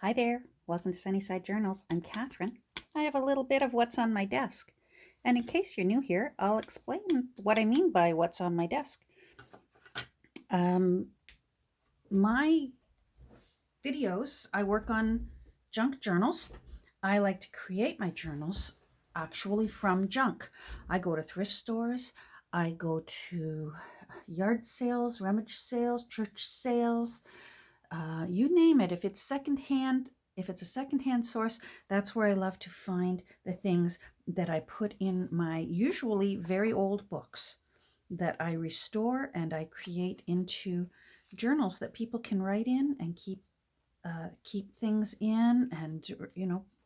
Hi there, welcome to Sunnyside Journals. I'm Catherine. I have a little bit of what's on my desk. And in case you're new here, I'll explain what I mean by what's on my desk. My videos, I work on junk journals. I like to create my journals actually from junk. I go to thrift stores, I go to yard sales, rummage sales, church sales, you name it. If it's a secondhand source, that's where I love to find the things that I put in my usually very old books that I restore and I create into journals that people can write in and keep things in and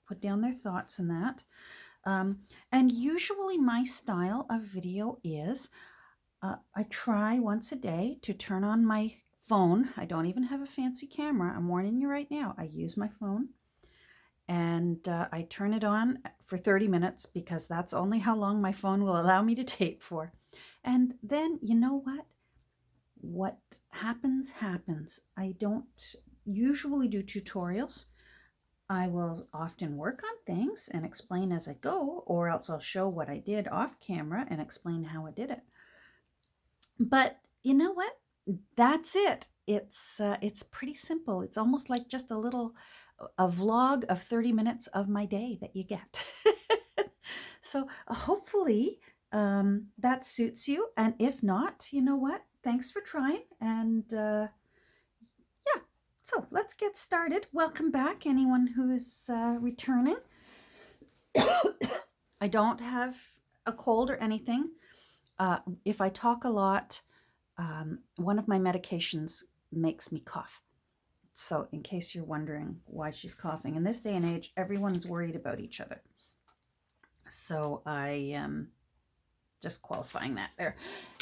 put down their thoughts and that. And usually my style of video is I try once a day to turn on my phone. I don't even have a fancy camera. I'm warning you right now. I use my phone and I turn it on for 30 minutes because that's only how long my phone will allow me to tape for. And then, you know what? What happens, happens. I don't usually do tutorials. I will often work on things and explain as I go, or else I'll show what I did off camera and explain how I did it. But you know what? That's it. It's pretty simple. It's almost like just a vlog of 30 minutes of my day that you get. So hopefully that suits you. And if not, you know what? Thanks for trying. And yeah, so let's get started. Welcome back, anyone who is returning. I don't have a cold or anything. If I talk a lot, one of my medications makes me cough. So in case you're wondering why she's coughing, in this day and age, everyone's worried about each other. So I am just qualifying that there.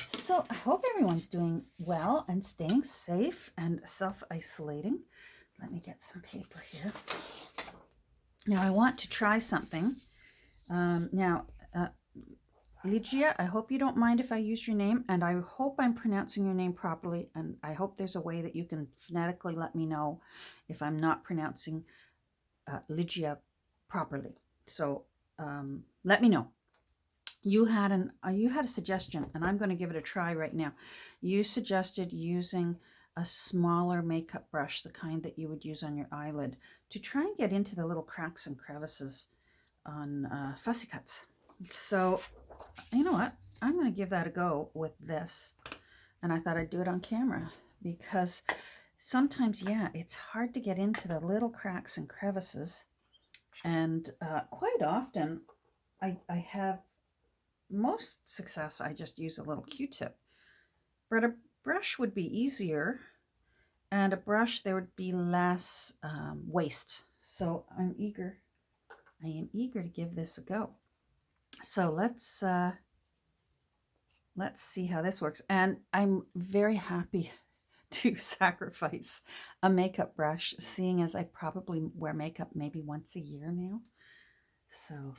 So I hope everyone's doing well and staying safe and self-isolating. Let me get some paper here. Now I want to try something. Ligia, I hope you don't mind if I use your name, and I hope I'm pronouncing your name properly, and I hope there's a way that you can phonetically let me know if I'm not pronouncing Ligia properly. So let me know. You had a suggestion, and I'm going to give it a try right now. You suggested using a smaller makeup brush, the kind that you would use on your eyelid, to try and get into the little cracks and crevices on fussy cuts. So you know what? I'm going to give that a go with this. And I thought I'd do it on camera because sometimes, yeah, it's hard to get into the little cracks and crevices. And quite often, I have most success. I just use a little Q-tip. But a brush would be easier. And a brush, there would be less waste. So I am eager to give this a go. So let's see how this works. And I'm very happy to sacrifice a makeup brush, seeing as I probably wear makeup maybe once a year now. So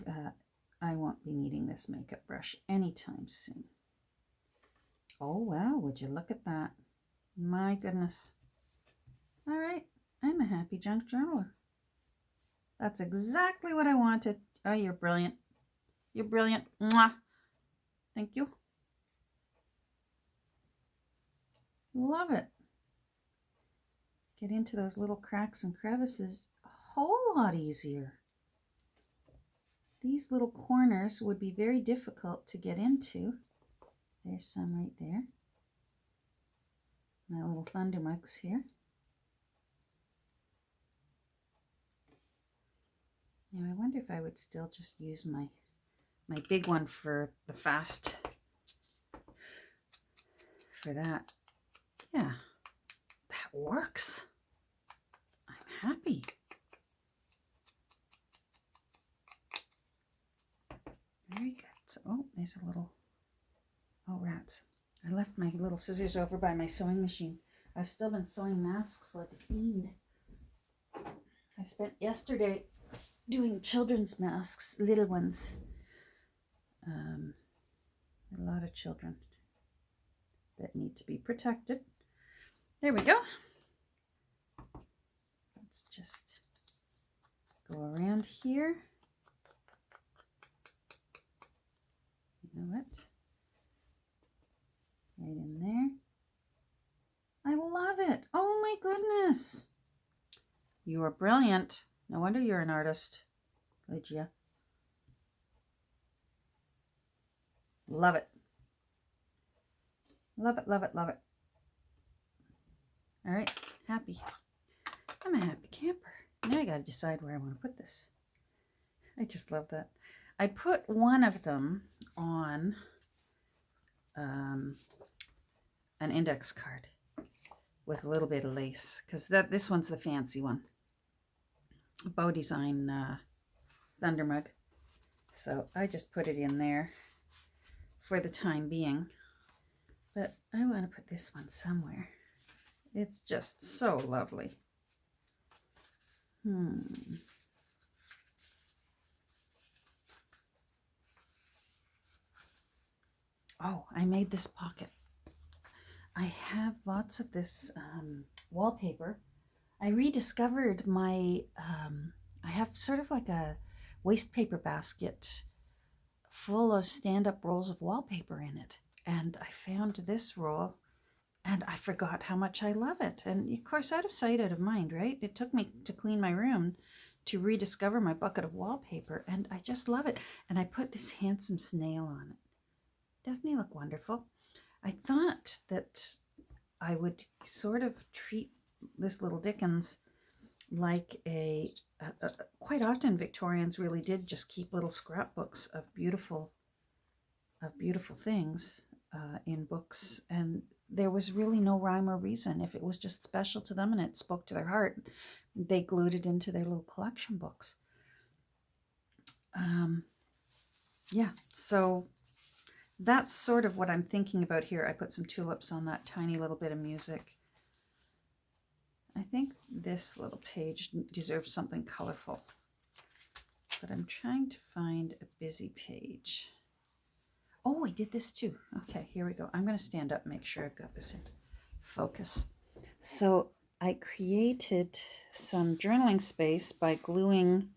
I won't be needing this makeup brush anytime soon. Oh, wow, would you look at that? My goodness. All right, I'm a happy junk journaler. That's exactly what I wanted. Oh, you're brilliant. You're brilliant. Mwah. Thank you. Love it. Get into those little cracks and crevices a whole lot easier. These little corners would be very difficult to get into. There's some right there. My little thunder mugs here. Now I wonder if I would still just use my big one for the fast, for that. Yeah, that works. I'm happy. Very good. So, oh, there's a little, oh, rats. I left my little scissors over by my sewing machine. I've still been sewing masks like a fiend. I spent yesterday doing children's masks, little ones. A lot of children that need to be protected. There we go. Let's just Go around here. You know what? Right in there. I love it. Oh my goodness. You are brilliant. No wonder you're an artist, Lygia. Love it. Love it, love it, love it. All right, happy. I'm a happy camper. Now I got to decide where I want to put this. I just love that. I put one of them on an index card with a little bit of lace, because this one's the fancy one. Bow Design Thunder Mug. So I just put it in there for the time being. But I want to put this one somewhere. It's just so lovely. Oh, I made this pocket. I have lots of this wallpaper. I rediscovered my, I have sort of like a waste paper basket full of stand-up rolls of wallpaper in it. And I found this roll and I forgot how much I love it. And of course, out of sight, out of mind, right? It took me to clean my room to rediscover my bucket of wallpaper, and I just love it. And I put this handsome snail on it. Doesn't he look wonderful? I thought that I would sort of treat this little Dickens like quite often Victorians really did just keep little scrapbooks of beautiful things in books, and there was really no rhyme or reason. If it was just special to them and it spoke to their heart, they glued it into their little collection books. Yeah, so that's sort of what I'm thinking about here. I put some tulips on that tiny little bit of music. I think this little page deserves something colorful, but I'm trying to find a busy page. Oh, I did this too. Okay, here we go. I'm going to stand up and make sure I've got this in focus. So I created some journaling space by gluing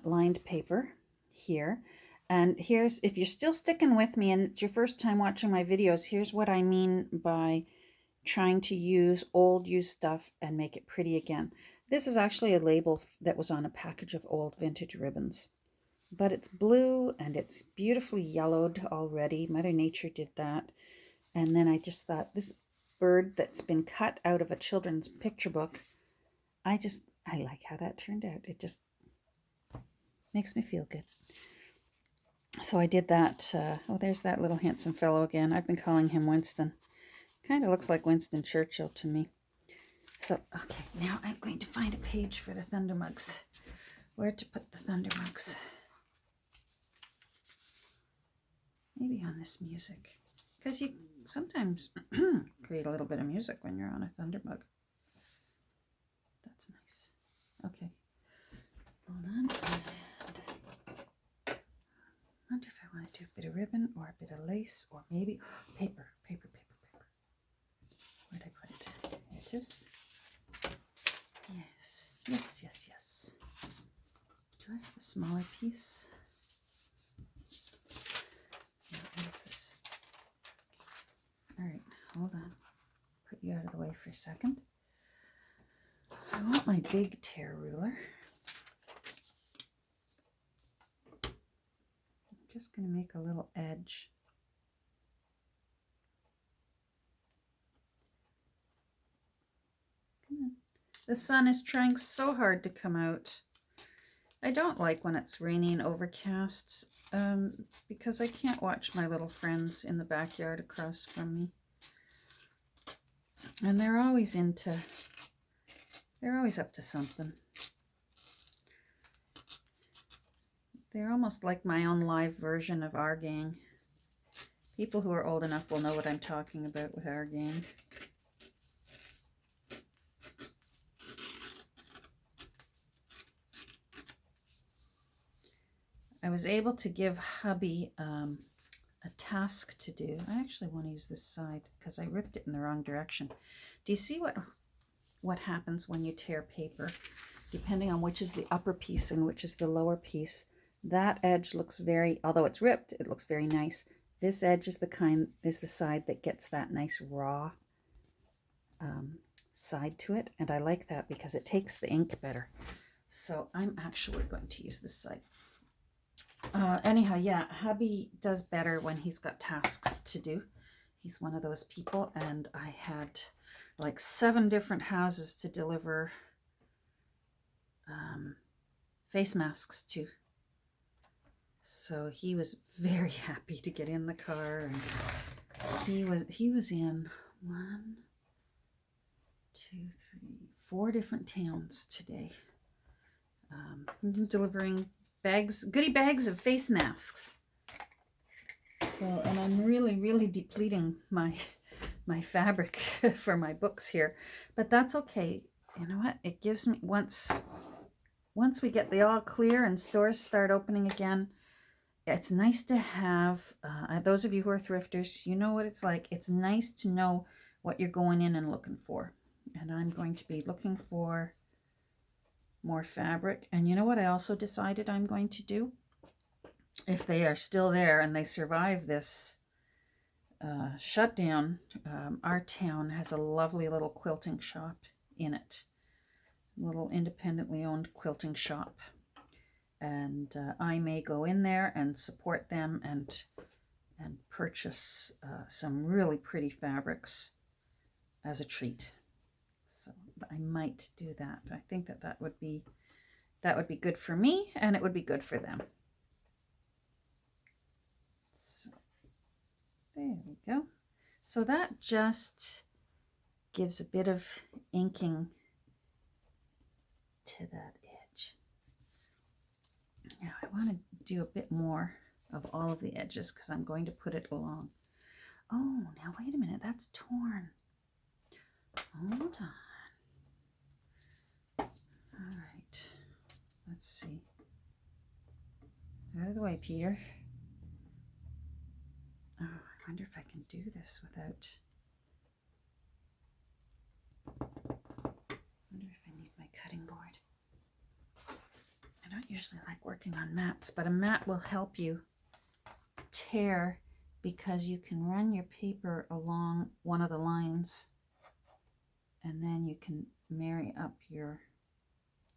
lined paper here. And here's, if you're still sticking with me and it's your first time watching my videos, here's what I mean by trying to use old used stuff and make it pretty again. This is actually a label that was on a package of old vintage ribbons. But it's blue and it's beautifully yellowed already. Mother Nature did that. And then I just thought, this bird that's been cut out of a children's picture book, I like how that turned out. It just makes me feel good. So I did that. Oh, there's that little handsome fellow again. I've been calling him Winston. Kind of looks like Winston Churchill to me. So, okay, now I'm going to find a page for the Thunder Mugs. Where to put the Thunder Mugs? Maybe on this music, because you sometimes create a little bit of music when you're on a Thunder Mug. That's nice. Okay, hold on. I wonder if I want to do a bit of ribbon or a bit of lace or maybe paper. Where'd I put it? There it is. Yes. Do I have a smaller piece? What is this? All right, hold on. Put you out of the way for a second. I want my big tear ruler. I'm just going to make a little edge. Come on. The sun is trying so hard to come out. I don't like when it's rainy and overcast because I can't watch my little friends in the backyard across from me. And they're always up to something. They're almost like my own live version of Our Gang. People who are old enough will know what I'm talking about with Our Gang. I was able to give hubby a task to do. I actually want to use this side because I ripped it in the wrong direction. Do you see what happens when you tear paper? depending on which is the upper piece and which is the lower piece. That edge looks very, although it's ripped, it looks very nice. This edge is the side that gets that nice raw side to it, and I like that because it takes the ink better. So I'm actually going to use this side. Anyhow, yeah, hubby does better when he's got tasks to do. He's one of those people, and I had like 7 different houses to deliver face masks to. So he was very happy to get in the car, and he was in 1, 2, 3, 4 different towns today, delivering goodie bags of face masks. So, and I'm really depleting my fabric for my books here, but that's okay. You know what? It gives me, once we get the all clear and stores start opening again, it's nice to have, those of you who are thrifters, you know what it's like. It's nice to know what you're going in and looking for. And I'm going to be looking for more fabric. And you know what I also decided I'm going to do? If they are still there and they survive this shutdown, our town has a lovely little quilting shop in it. Little independently owned quilting shop. And I may go in there and support them and purchase some really pretty fabrics as a treat. So I might do that. I think that would be good for me, and it would be good for them. So there we go. So that just gives a bit of inking to that edge. Now I want to do a bit more of all of the edges because I'm going to put it along. Oh, now wait a minute, that's torn. Hold on. All right, let's see. Out of the way, Peter. Oh, I wonder if I can do this without... I wonder if I need my cutting board. I don't usually like working on mats, but a mat will help you tear because you can run your paper along one of the lines and then you can marry up your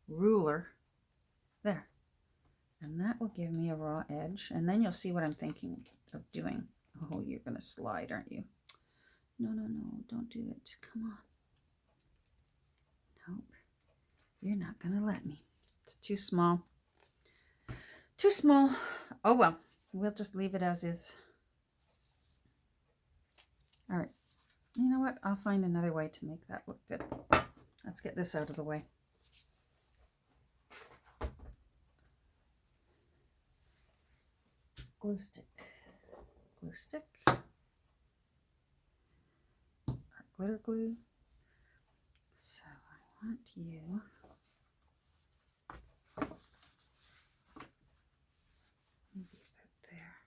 ruler there. And that will give me a raw edge. And then you'll see what I'm thinking of doing. Oh, you're going to slide, aren't you? No, don't do it. Come on. Nope. You're not going to let me. It's too small. Too small. Oh, well. We'll just leave it as is. All right. You know what? I'll find another way to make that look good. Let's get this out of the way. Glue stick. Glue stick. Our glitter glue. So I want you... maybe about there.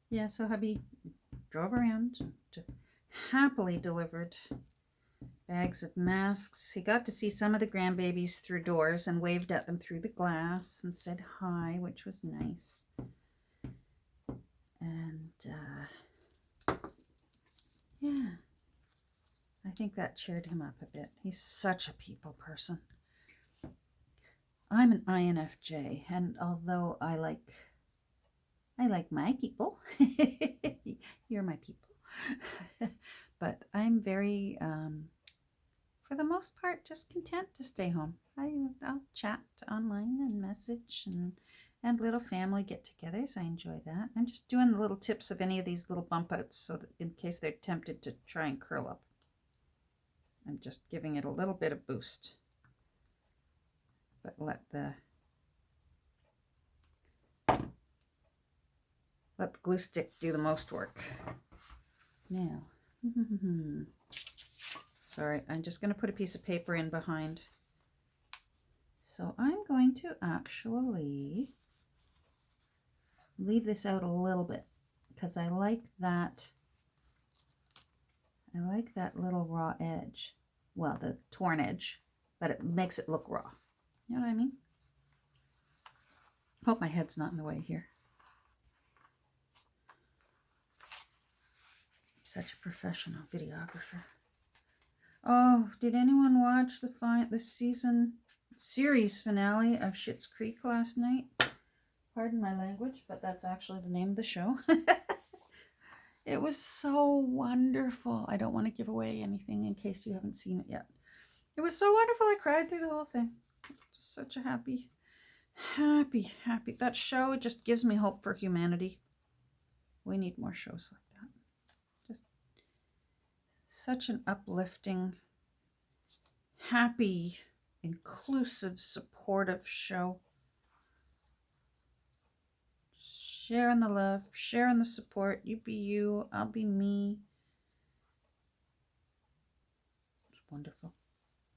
Yeah, so hubby drove around to happily delivered bags of masks. He got to see some of the grandbabies through doors and waved at them through the glass and said hi, which was nice. And yeah, I think that cheered him up a bit. He's such a people person. I'm an INFJ, and although I like my people, you're my people, but I'm very, for the most part, just content to stay home. I'll chat online and message and little family get-togethers. I enjoy that. I'm just doing the little tips of any of these little bump outs so that in case they're tempted to try and curl up. I'm just giving it a little bit of boost. But let the glue stick do the most work. Now, sorry, I'm just going to put a piece of paper in behind. So I'm going to actually leave this out a little bit because I like that. I like that little raw edge. Well, the torn edge, but it makes it look raw. You know what I mean? Hope my head's not in the way here. I'm such a professional videographer. Oh, did anyone watch the series finale of Schitt's Creek last night? Pardon my language, but that's actually the name of the show. It was so wonderful. I don't want to give away anything in case you haven't seen it yet. It was so wonderful. I cried through the whole thing. Just such a happy. That show, it just gives me hope for humanity. We need more shows like that. Just such an uplifting, happy, inclusive, supportive show. Sharing the love, sharing the support. You be you, I'll be me. It's wonderful.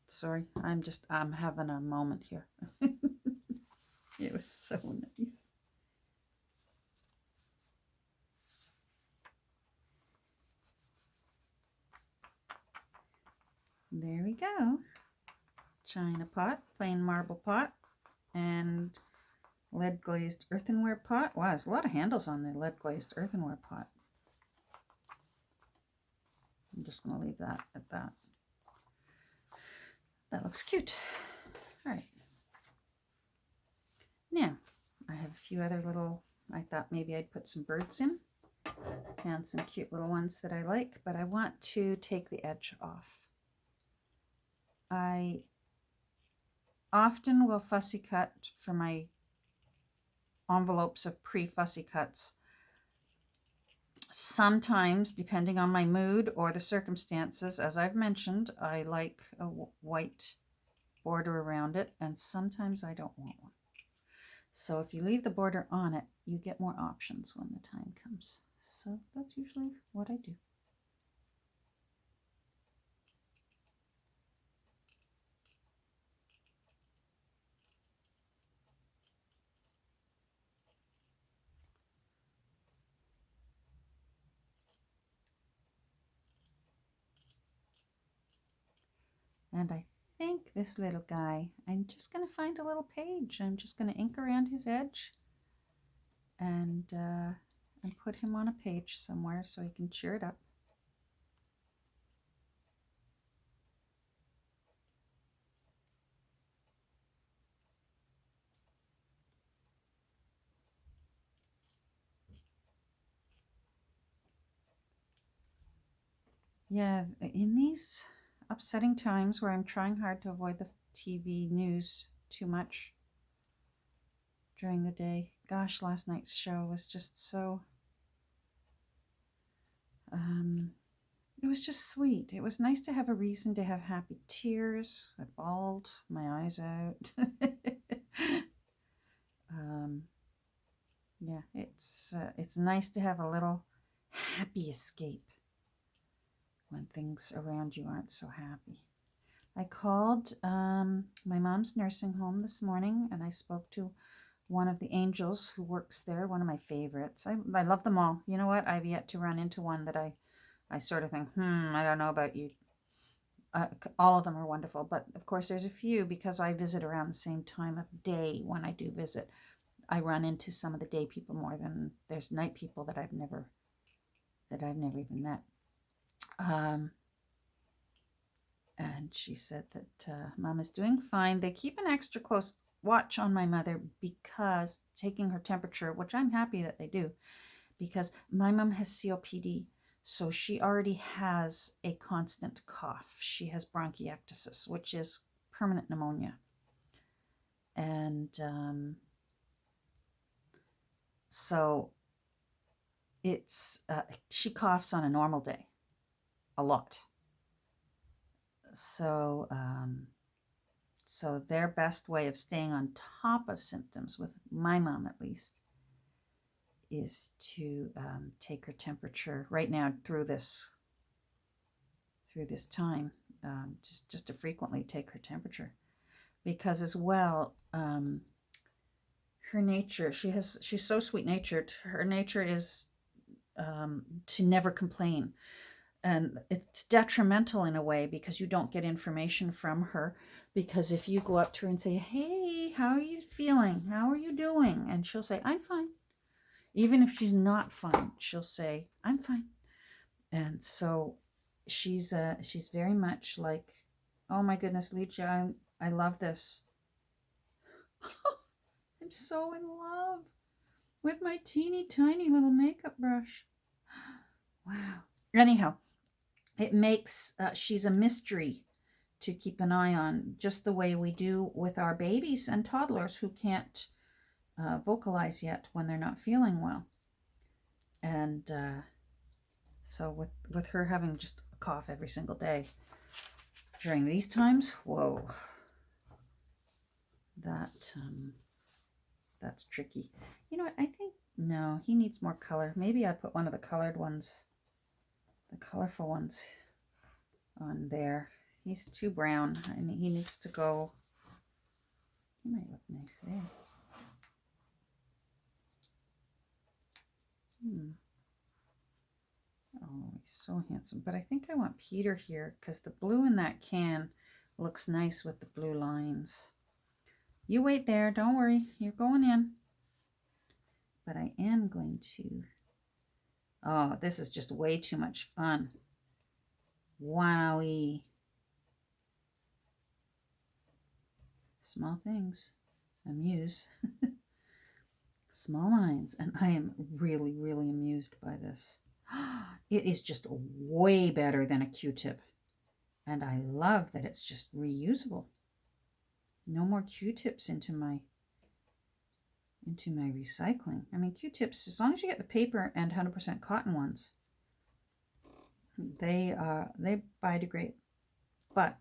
Sorry, I'm having a moment here. It was so nice. There we go. China pot, plain marble pot, and lead glazed earthenware pot. Wow, there's a lot of handles on the lead glazed earthenware pot. I'm just going to leave that at that. That looks cute. All right. Now, I have a few other little, I thought maybe I'd put some birds in. And some cute little ones that I like, but I want to take the edge off. I often will fussy cut for my envelopes of pre-fussy cuts. Sometimes, depending on my mood or the circumstances, as I've mentioned, I like a white border around it, and sometimes I don't want one. So if you leave the border on it, you get more options when the time comes. So that's usually what I do. And I think this little guy, I'm just going to find a little page. I'm just going to ink around his edge and put him on a page somewhere so he can cheer it up. Yeah, in these upsetting times where I'm trying hard to avoid the TV news too much during the day. Gosh, last night's show was just so, it was just sweet. It was nice to have a reason to have happy tears. I bawled my eyes out. Yeah, it's nice to have a little happy escape when things around you aren't so happy. I called my mom's nursing home this morning, and I spoke to one of the angels who works there, one of my favorites. I love them all. You know what? I've yet to run into one that I sort of think, I don't know about you. All of them are wonderful, but of course there's a few, because I visit around the same time of day when I do visit. I run into some of the day people more than there's night people that I've never even met. And she said that Mom is doing fine. They keep an extra close watch on my mother because taking her temperature, which I'm happy that they do, because my mom has COPD, so she already has a constant cough. She has bronchiectasis, which is permanent pneumonia. And so it's she coughs on a normal day a lot. So so their best way of staying on top of symptoms, with my mom at least, is to take her temperature right now through this time, just to frequently take her temperature, because as well, her nature, she's so sweet natured. Her nature is to never complain. And it's detrimental in a way because you don't get information from her. Because if you go up to her and say, hey, how are you feeling? How are you doing? And she'll say, I'm fine. Even if she's not fine, she'll say, I'm fine. And so she's very much like, oh my goodness, Ligia, I love this. I'm so in love with my teeny tiny little makeup brush. Wow. Anyhow, it makes, she's a mystery to keep an eye on, just the way we do with our babies and toddlers who can't vocalize yet when they're not feeling well. And so with her having just a cough every single day during these times, whoa, that's tricky. You know what? I think, no, he needs more color. Maybe I put one of the colored ones, the colorful ones on there. He's too brown, and he needs to go. He might look nice there. Oh, he's so handsome. But I think I want Peter here because the blue in that can looks nice with the blue lines. You wait there. Don't worry. You're going in. But I am going to... Oh, this is just way too much fun. Wowie. Small things amuse. Small minds. And I am really, really amused by this. It is just way better than a Q-tip. And I love that it's just reusable. No more Q-tips into my recycling. I mean, Q-tips, as long as you get the paper and 100% cotton ones, they biodegrade. But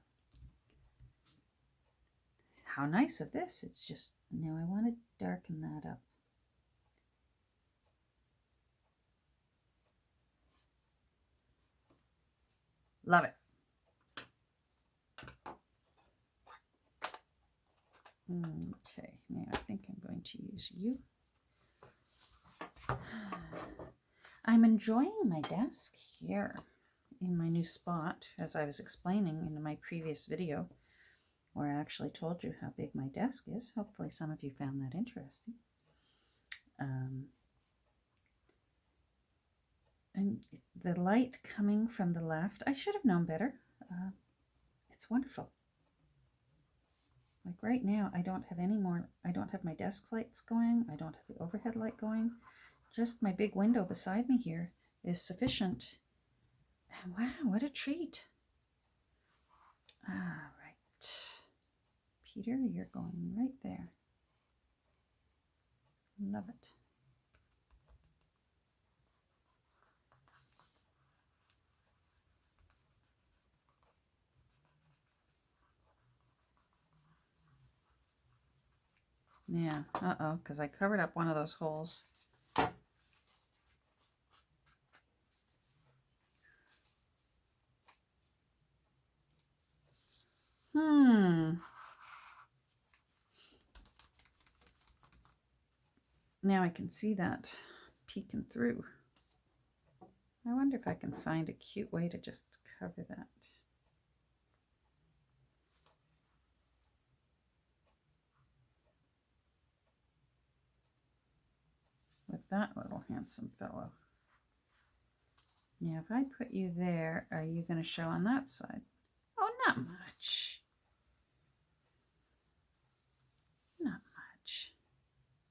how nice of this. It's just, now I want to darken that up. Love it. Okay, now I think I'm going to use you. I'm enjoying my desk here in my new spot, as I was explaining in my previous video, where I actually told you how big my desk is. Hopefully some of you found that interesting. And the light coming from the left, I should have known better. It's wonderful. Like right now, I don't have my desk lights going. I don't have the overhead light going. Just my big window beside me here is sufficient. And wow, what a treat. All right. Peter, you're going right there. Love it. Yeah, because I covered up one of those holes. Now I can see that peeking through. I wonder if I can find a cute way to just cover that. With that little handsome fellow. Now, if I put you there, are you going to show on that side? Oh, not much. Not much.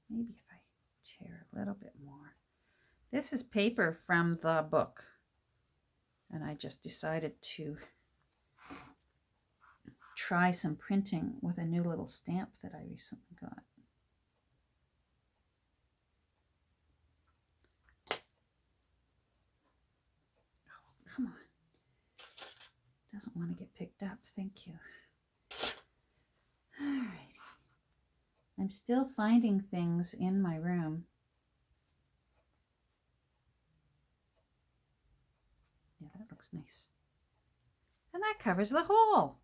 Maybe if I tear a little bit more. This is paper from the book. And I just decided to try some printing with a new little stamp that I recently got. Oh, come on. Doesn't want to get picked up. Thank you. Alrighty. I'm still finding things in my room. Yeah, that looks nice. And that covers the hole.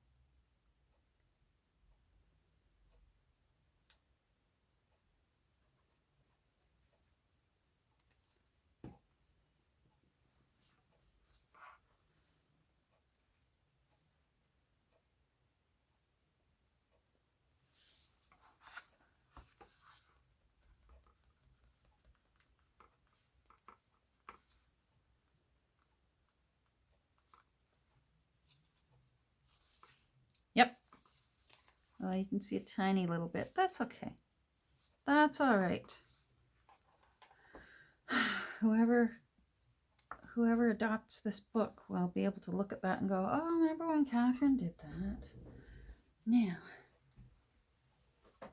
Oh, you can see a tiny little bit. That's okay. That's all right. Whoever adopts this book will be able to look at that and go, oh, remember when Catherine did that? Now, let's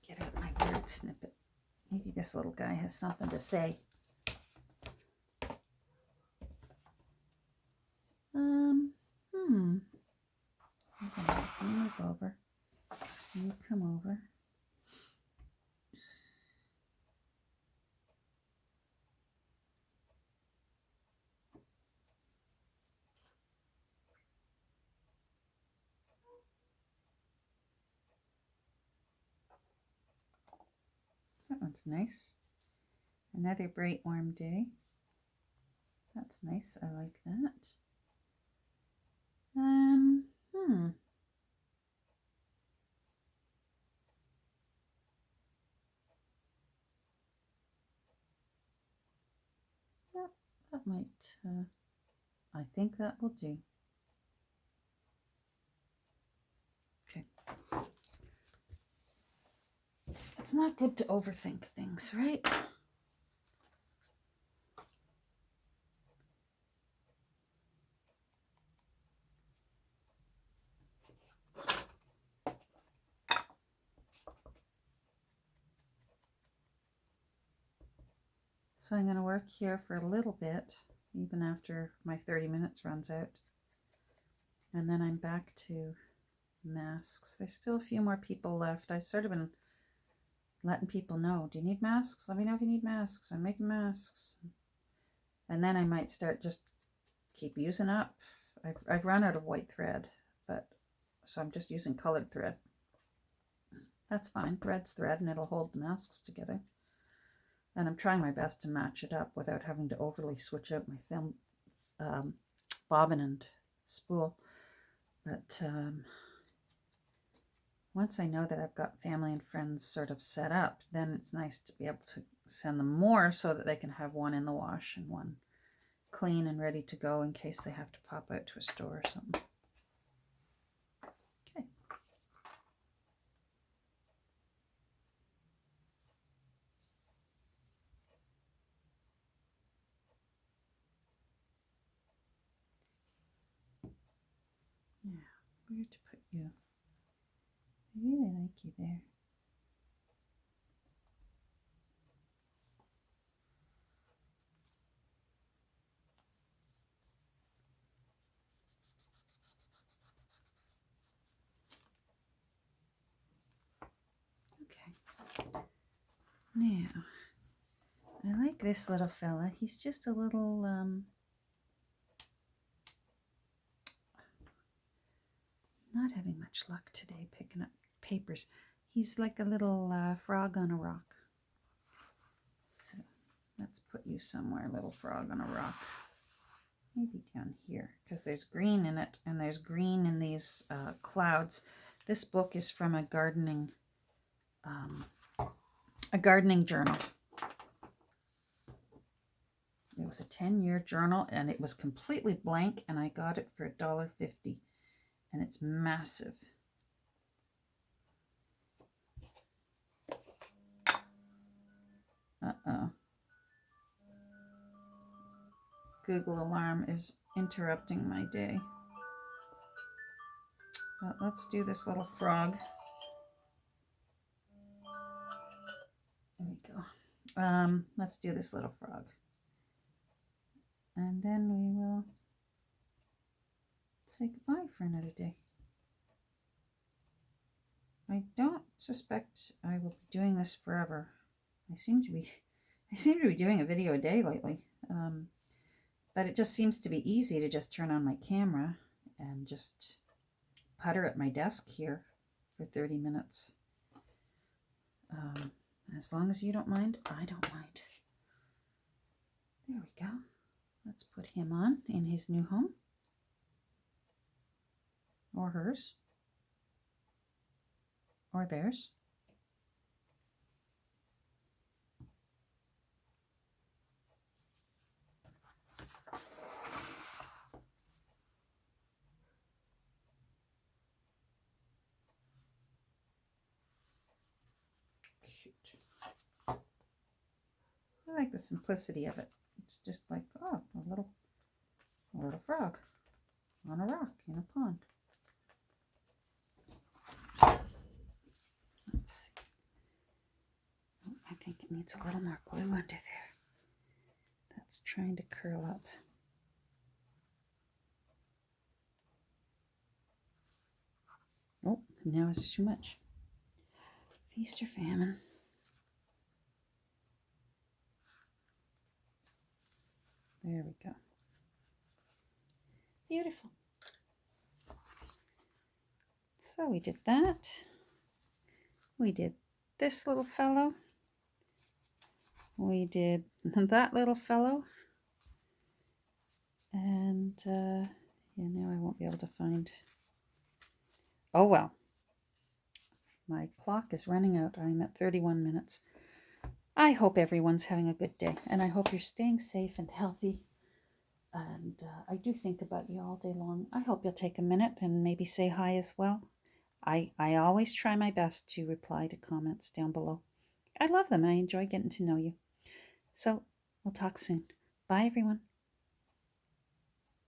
get out my word snippet. Maybe this little guy has something to say. Hold on, let me move over. You come over. That one's nice. Another bright warm day. That's nice. I like that. Yep, that might, I think that will do. Okay. It's not good to overthink things, right? So I'm going to work here for a little bit, even after my 30 minutes runs out. And then I'm back to masks. There's still a few more people left. I've sort of been letting people know, do you need masks? Let me know if you need masks. I'm making masks. And then I might start just keep using up. I've run out of white thread, but so I'm just using colored thread. That's fine. Thread's thread and it'll hold the masks together. And I'm trying my best to match it up without having to overly switch out my thumb, bobbin and spool. But once I know that I've got family and friends sort of set up, then it's nice to be able to send them more so that they can have one in the wash and one clean and ready to go in case they have to pop out to a store or something. Okay. Yeah, where to put you? I really like you there. Okay. Now, I like this little fella. He's just a little, not having much luck today picking up papers. He's like a little frog on a rock. So let's put you somewhere, little frog on a rock. Maybe down here, because there's green in it, and there's green in these clouds. This book is from a gardening journal. It was a 10-year journal, and it was completely blank, and I got it for $1.50, and it's massive. Uh-oh. Google alarm is interrupting my day. Well, let's do this little frog. There we go. Let's do this little frog. And then we will say goodbye for another day. I don't suspect I will be doing this forever. I seem to be doing a video a day lately. But it just seems to be easy to just turn on my camera and just putter at my desk here for 30 minutes. As long as you don't mind, I don't mind. There we go. Let's put him on in his new home. Or hers. Or theirs. I like the simplicity of it. It's just like, oh, a little frog on a rock in a pond. Let's see. Oh, I think it needs a little more glue under there. That's trying to curl up. Oh, now it's too much. Feast or famine. There we go. Beautiful. So we did that. We did this little fellow. We did that little fellow. And yeah, now I won't be able to find. Oh well. My clock is running out. I'm at 31 minutes. I hope everyone's having a good day, and I hope you're staying safe and healthy. And I do think about you all day long. I hope you'll take a minute and maybe say hi as well. I always try my best to reply to comments down below. I love them. I enjoy getting to know you. So we'll talk soon. Bye, everyone.